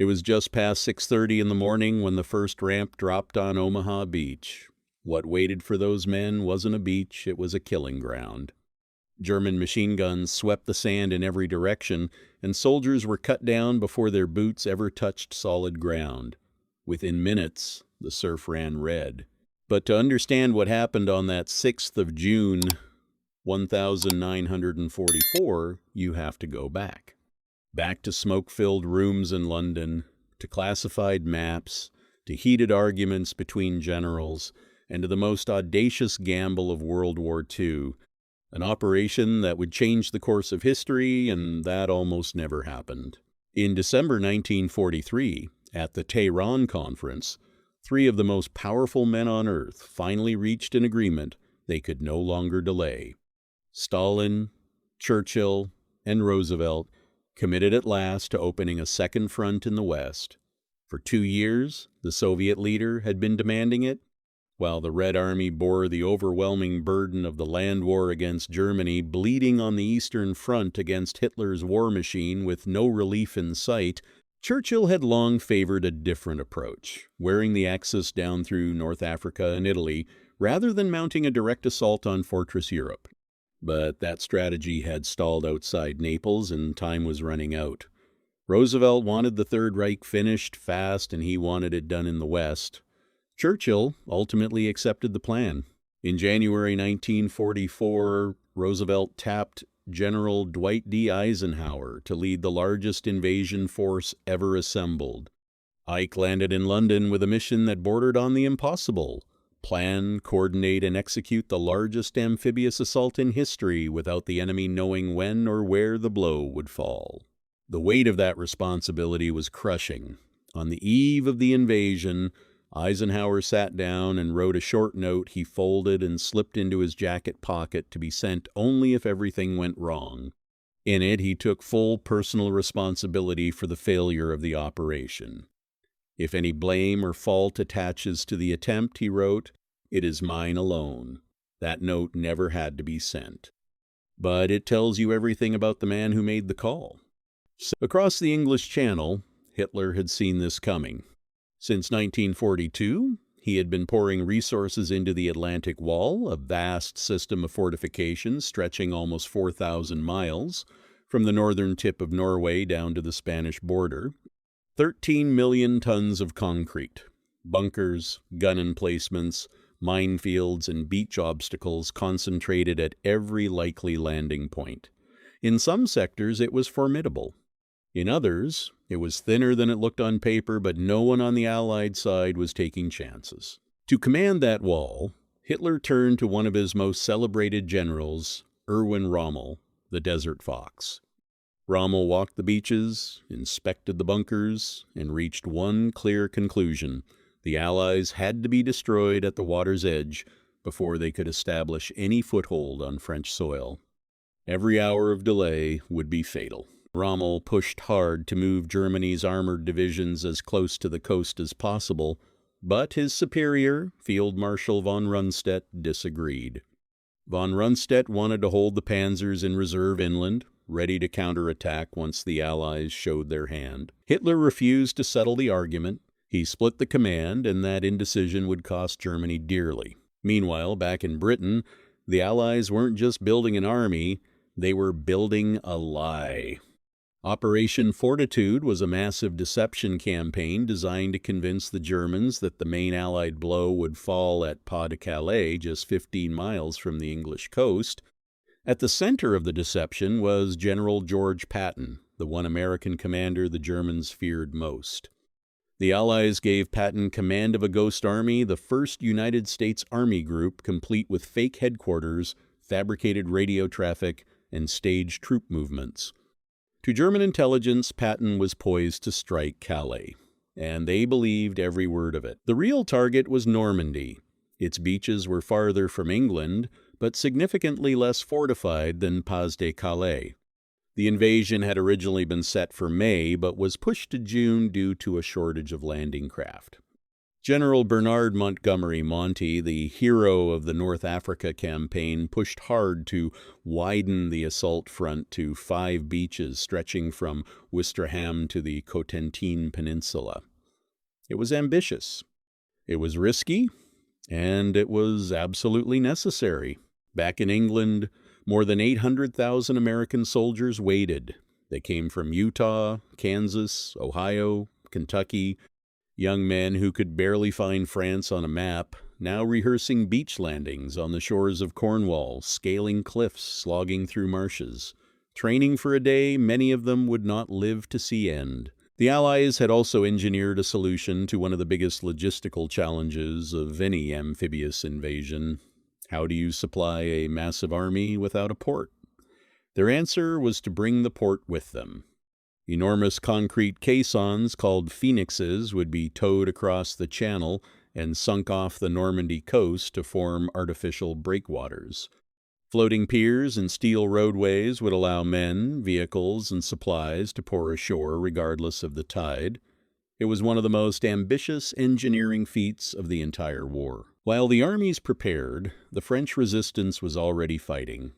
It was just past 6:30 in the morning when the first ramp dropped on Omaha Beach. What waited for those men wasn't a beach, it was a killing ground. German machine guns swept the sand in every direction, and soldiers were cut down before their boots ever touched solid ground. Within minutes, the surf ran red. But to understand what happened on that 6th of June, 1944, you have to go back. Back to smoke-filled rooms in London, to classified maps, to heated arguments between generals, and to the most audacious gamble of World War II, an operation that would change the course of history, and that almost never happened. In December 1943, at the Tehran Conference, 3 of the most powerful men on Earth finally reached an agreement they could no longer delay. Stalin, Churchill, and Roosevelt committed at last to opening a second front in the West. For 2 years, the Soviet leader had been demanding it, while the Red Army bore the overwhelming burden of the land war against Germany, bleeding on the Eastern Front against Hitler's war machine with no relief in sight. Churchill had long favored a different approach, wearing the Axis down through North Africa and Italy, rather than mounting a direct assault on Fortress Europe. But that strategy had stalled outside Naples, and time was running out. Roosevelt wanted the Third Reich finished fast, and he wanted it done in the West. Churchill ultimately accepted the plan. In January 1944, Roosevelt tapped General Dwight D. Eisenhower to lead the largest invasion force ever assembled. Ike landed in London with a mission that bordered on the impossible: plan, coordinate, and execute the largest amphibious assault in history without the enemy knowing when or where the blow would fall. The weight of that responsibility was crushing. On the eve of the invasion, Eisenhower sat down and wrote a short note he folded and slipped into his jacket pocket to be sent only if everything went wrong. In it, he took full personal responsibility for the failure of the operation. If any blame or fault attaches to the attempt, he wrote, it is mine alone. That note never had to be sent. But it tells you everything about the man who made the call. Across the English Channel, Hitler had seen this coming. Since 1942, he had been pouring resources into the Atlantic Wall, a vast system of fortifications stretching almost 4,000 miles, from the northern tip of Norway down to the Spanish border. 13 million tons of concrete, bunkers, gun emplacements, minefields, and beach obstacles concentrated at every likely landing point. In some sectors, it was formidable. In others, it was thinner than it looked on paper, but no one on the Allied side was taking chances. To command that wall, Hitler turned to one of his most celebrated generals, Erwin Rommel, the Desert Fox. Rommel walked the beaches, inspected the bunkers, and reached one clear conclusion: the Allies had to be destroyed at the water's edge before they could establish any foothold on French soil. Every hour of delay would be fatal. Rommel pushed hard to move Germany's armored divisions as close to the coast as possible, but his superior, Field Marshal von Rundstedt, disagreed. Von Rundstedt wanted to hold the panzers in reserve inland, ready to counterattack once the Allies showed their hand. Hitler refused to settle the argument. He split the command, and that indecision would cost Germany dearly. Meanwhile, back in Britain, the Allies weren't just building an army, they were building a lie. Operation Fortitude was a massive deception campaign designed to convince the Germans that the main Allied blow would fall at Pas-de-Calais, just 15 miles from the English coast. At the center of the deception was General George Patton, the one American commander the Germans feared most. The Allies gave Patton command of a ghost army, the first United States Army group complete with fake headquarters, fabricated radio traffic, and staged troop movements. To German intelligence, Patton was poised to strike Calais, and they believed every word of it. The real target was Normandy. Its beaches were farther from England, but significantly less fortified than Pas-de-Calais. The invasion had originally been set for May, but was pushed to June due to a shortage of landing craft. General Bernard Montgomery Monty, the hero of the North Africa campaign, pushed hard to widen the assault front to 5 beaches stretching from Ouistreham to the Cotentin Peninsula. It was ambitious, it was risky, and it was absolutely necessary. Back in England, more than 800,000 American soldiers waited. They came from Utah, Kansas, Ohio, Kentucky, young men who could barely find France on a map, now rehearsing beach landings on the shores of Cornwall, scaling cliffs, slogging through marshes. Training for a day many of them would not live to see end. The Allies had also engineered a solution to one of the biggest logistical challenges of any amphibious invasion. How do you supply a massive army without a port? Their answer was to bring the port with them. Enormous concrete caissons called phoenixes would be towed across the channel and sunk off the Normandy coast to form artificial breakwaters. Floating piers and steel roadways would allow men, vehicles, and supplies to pour ashore regardless of the tide. It was one of the most ambitious engineering feats of the entire war. While the armies prepared, the French resistance was already fighting.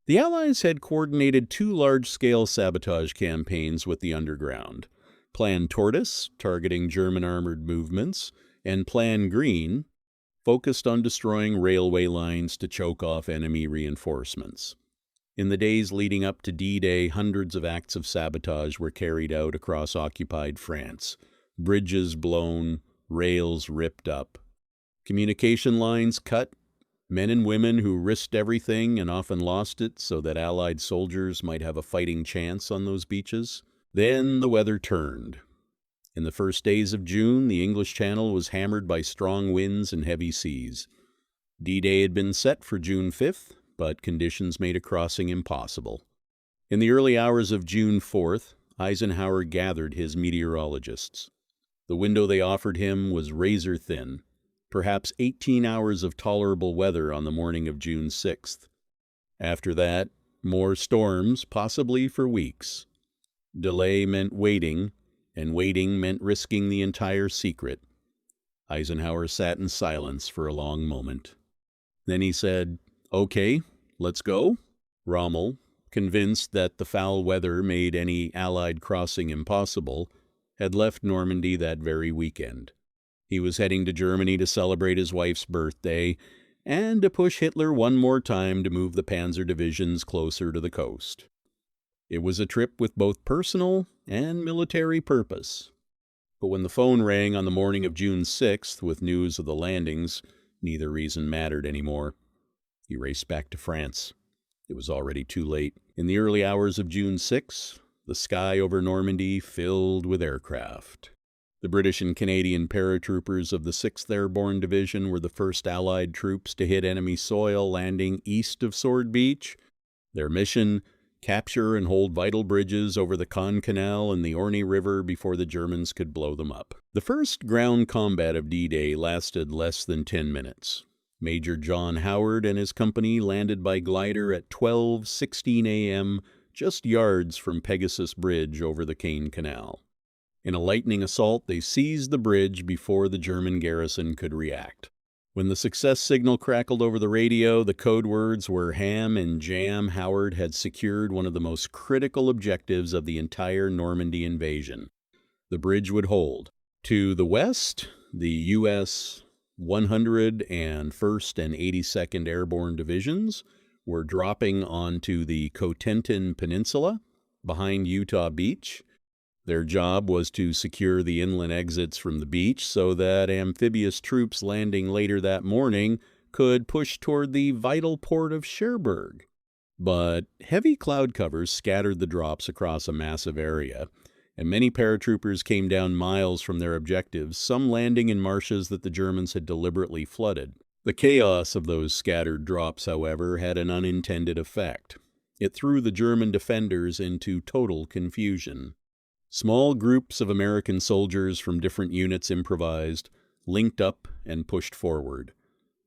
The Allies had coordinated 2 large-scale sabotage campaigns with the underground. Plan Tortoise, targeting German armored movements, and Plan Green, focused on destroying railway lines to choke off enemy reinforcements. In the days leading up to D-Day, hundreds of acts of sabotage were carried out across occupied France. Bridges blown, rails ripped up, communication lines cut, men and women who risked everything and often lost it so that Allied soldiers might have a fighting chance on those beaches. Then the weather turned. In the first days of June, the English Channel was hammered by strong winds and heavy seas. D-Day had been set for June 5th, but conditions made a crossing impossible. In the early hours of June 4th, Eisenhower gathered his meteorologists. The window they offered him was razor thin, perhaps 18 hours of tolerable weather on the morning of June 6th. After that, more storms, possibly for weeks. Delay meant waiting, and waiting meant risking the entire secret. Eisenhower sat in silence for a long moment. Then he said, "Okay, let's go." Rommel, convinced that the foul weather made any Allied crossing impossible, had left Normandy that very weekend. He was heading to Germany to celebrate his wife's birthday and to push Hitler one more time to move the panzer divisions closer to the coast. It was a trip with both personal and military purpose. But when the phone rang on the morning of June 6th with news of the landings, neither reason mattered anymore. He raced back to France. It was already too late. In the early hours of June 6, the sky over Normandy filled with aircraft. The British and Canadian paratroopers of the 6th Airborne Division were the first Allied troops to hit enemy soil, landing east of Sword Beach. Their mission: capture and hold vital bridges over the Caen Canal and the Orne River before the Germans could blow them up. The first ground combat of D-Day lasted less than 10 minutes. Major John Howard and his company landed by glider at 12:16 a.m., just yards from Pegasus Bridge over the Caen Canal. In a lightning assault, they seized the bridge before the German garrison could react. When the success signal crackled over the radio, the code words were ham and jam. Howard had secured one of the most critical objectives of the entire Normandy invasion. The bridge would hold. To the west, the U.S. 101st and 82nd Airborne Divisions were dropping onto the Cotentin Peninsula behind Utah Beach. Their job was to secure the inland exits from the beach so that amphibious troops landing later that morning could push toward the vital port of Cherbourg. But heavy cloud covers scattered the drops across a massive area, and many paratroopers came down miles from their objectives, some landing in marshes that the Germans had deliberately flooded. The chaos of those scattered drops, however, had an unintended effect. It threw the German defenders into total confusion. Small groups of American soldiers from different units improvised, linked up, and pushed forward.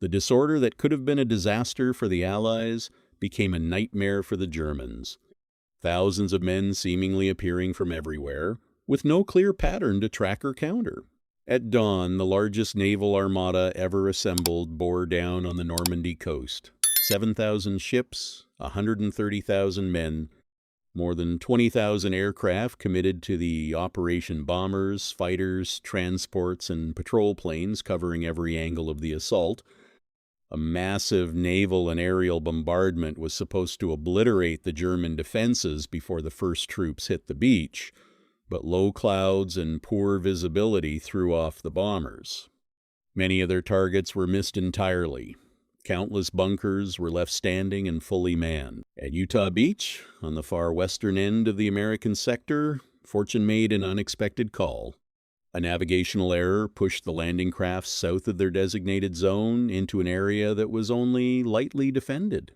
The disorder that could have been a disaster for the Allies became a nightmare for the Germans. Thousands of men seemingly appearing from everywhere, with no clear pattern to track or counter. At dawn, the largest naval armada ever assembled bore down on the Normandy coast. 7,000 ships, 130,000 men, more than 20,000 aircraft committed to the operation: bombers, fighters, transports, and patrol planes covering every angle of the assault. A massive naval and aerial bombardment was supposed to obliterate the German defenses before the first troops hit the beach, but low clouds and poor visibility threw off the bombers. Many of their targets were missed entirely. Countless bunkers were left standing and fully manned. At Omaha Beach, on the far western end of the American sector, fortune made an unexpected call. A navigational error pushed the landing crafts south of their designated zone into an area that was only lightly defended.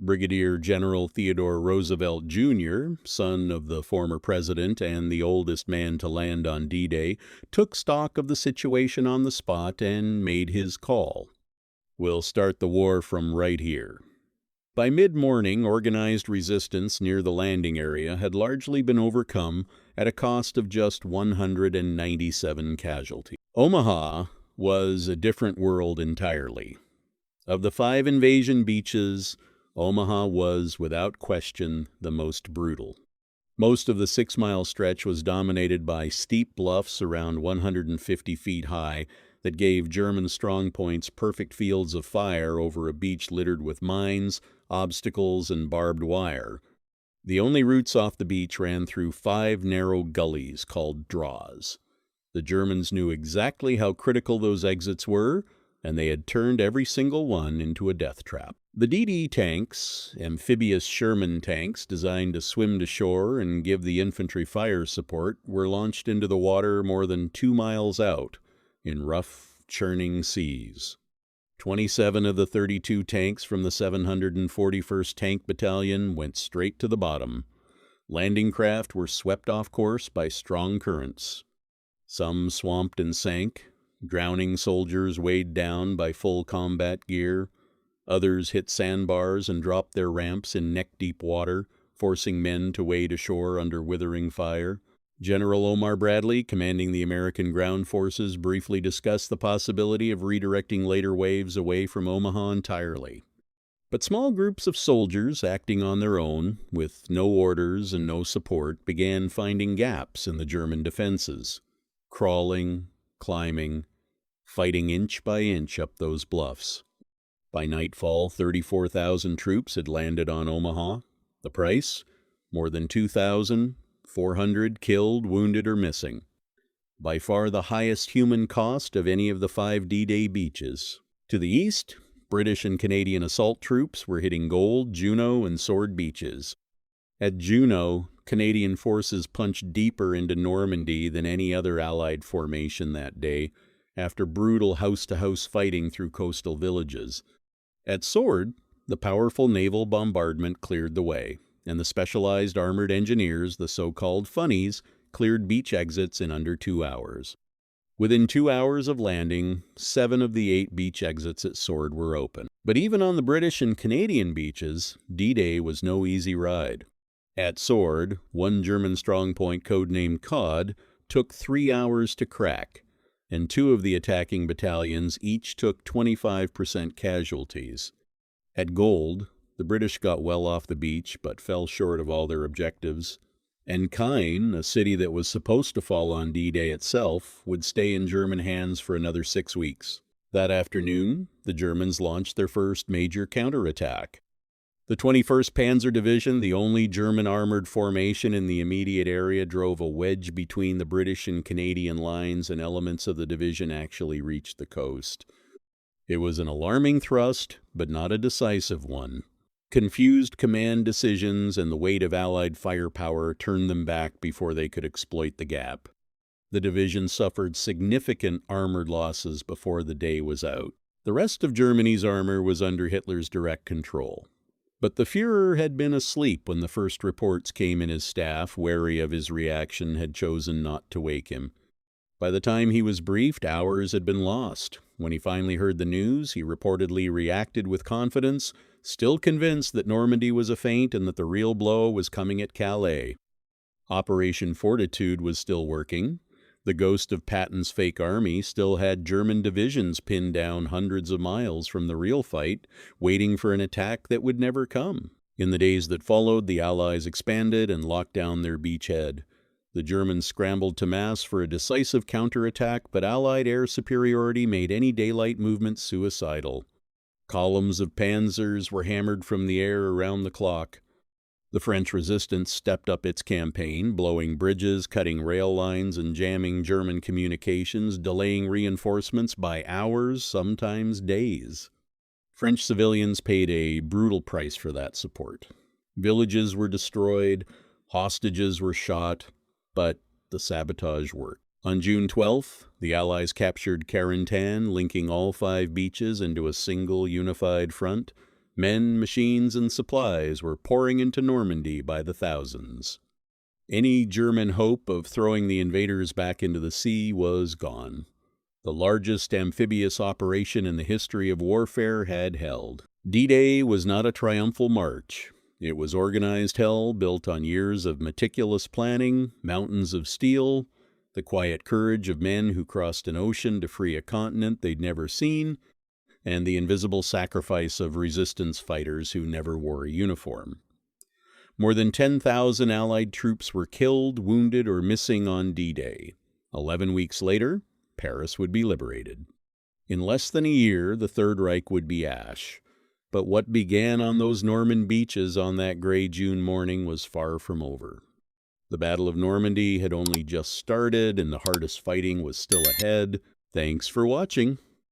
Brigadier General Theodore Roosevelt, Jr., son of the former president and the oldest man to land on D-Day, took stock of the situation on the spot and made his call. "We'll start the war from right here." By mid-morning, organized resistance near the landing area had largely been overcome at a cost of just 197 casualties. Omaha was a different world entirely. Of the 5 invasion beaches, Omaha was, without question, the most brutal. Most of the 6-mile stretch was dominated by steep bluffs around 150 feet high that gave German strongpoints perfect fields of fire over a beach littered with mines, obstacles, and barbed wire. The only routes off the beach ran through 5 narrow gullies called draws. The Germans knew exactly how critical those exits were, and they had turned every single one into a death trap. The DD tanks, amphibious Sherman tanks designed to swim to shore and give the infantry fire support, were launched into the water more than 2 miles out in rough, churning seas. 27 of the 32 tanks from the 741st Tank Battalion went straight to the bottom. Landing craft were swept off course by strong currents. Some swamped and sank. Drowning soldiers weighed down by full combat gear. Others hit sandbars and dropped their ramps in neck-deep water, forcing men to wade ashore under withering fire. General Omar Bradley, commanding the American ground forces, briefly discussed the possibility of redirecting later waves away from Omaha entirely. But small groups of soldiers, acting on their own, with no orders and no support, began finding gaps in the German defenses, crawling, climbing, fighting inch by inch up those bluffs. By nightfall, 34,000 troops had landed on Omaha. The price? More than 2,400 killed, wounded, or missing. By far the highest human cost of any of the 5 D-Day beaches. To the east, British and Canadian assault troops were hitting Gold, Juno, and Sword beaches. At Juno, Canadian forces punched deeper into Normandy than any other Allied formation that day, after brutal house-to-house fighting through coastal villages. At Sword, the powerful naval bombardment cleared the way, and the specialized armored engineers, the so-called funnies, cleared beach exits in under 2 hours. Within 2 hours of landing, 7 of the 8 beach exits at Sword were open. But even on the British and Canadian beaches, D-Day was no easy ride. At Sword, one German strongpoint codenamed Cod took 3 hours to crack, and 2 of the attacking battalions each took 25% casualties. At Gold, the British got well off the beach but fell short of all their objectives, and Caen, a city that was supposed to fall on D-Day itself, would stay in German hands for another 6 weeks. That afternoon, the Germans launched their first major counterattack. The 21st Panzer Division, the only German armored formation in the immediate area, drove a wedge between the British and Canadian lines, and elements of the division actually reached the coast. It was an alarming thrust, but not a decisive one. Confused command decisions and the weight of Allied firepower turned them back before they could exploit the gap. The division suffered significant armored losses before the day was out. The rest of Germany's armor was under Hitler's direct control. But the Führer had been asleep when the first reports came in. His staff, wary of his reaction, had chosen not to wake him. By the time he was briefed, hours had been lost. When he finally heard the news, he reportedly reacted with confidence, still convinced that Normandy was a feint and that the real blow was coming at Calais. Operation Fortitude was still working. The ghost of Patton's fake army still had German divisions pinned down hundreds of miles from the real fight, waiting for an attack that would never come. In the days that followed, the Allies expanded and locked down their beachhead. The Germans scrambled to mass for a decisive counterattack, but Allied air superiority made any daylight movement suicidal. Columns of panzers were hammered from the air around the clock. The French resistance stepped up its campaign, blowing bridges, cutting rail lines, and jamming German communications, delaying reinforcements by hours, sometimes days. French civilians paid a brutal price for that support. Villages were destroyed, hostages were shot, but the sabotage worked. On June 12th, the Allies captured Carentan, linking all 5 beaches into a single unified front. Men, machines, and supplies were pouring into Normandy by the thousands. Any German hope of throwing the invaders back into the sea was gone. The largest amphibious operation in the history of warfare had held. D-Day was not a triumphal march. It was organized hell built on years of meticulous planning, mountains of steel, the quiet courage of men who crossed an ocean to free a continent they'd never seen, and the invisible sacrifice of resistance fighters who never wore a uniform. More than 10,000 Allied troops were killed, wounded, or missing on D-Day. 11 weeks later, Paris would be liberated. In less than a year, the Third Reich would be ash. But what began on those Norman beaches on that gray June morning was far from over. The Battle of Normandy had only just started, and the hardest fighting was still ahead. Thanks for watching.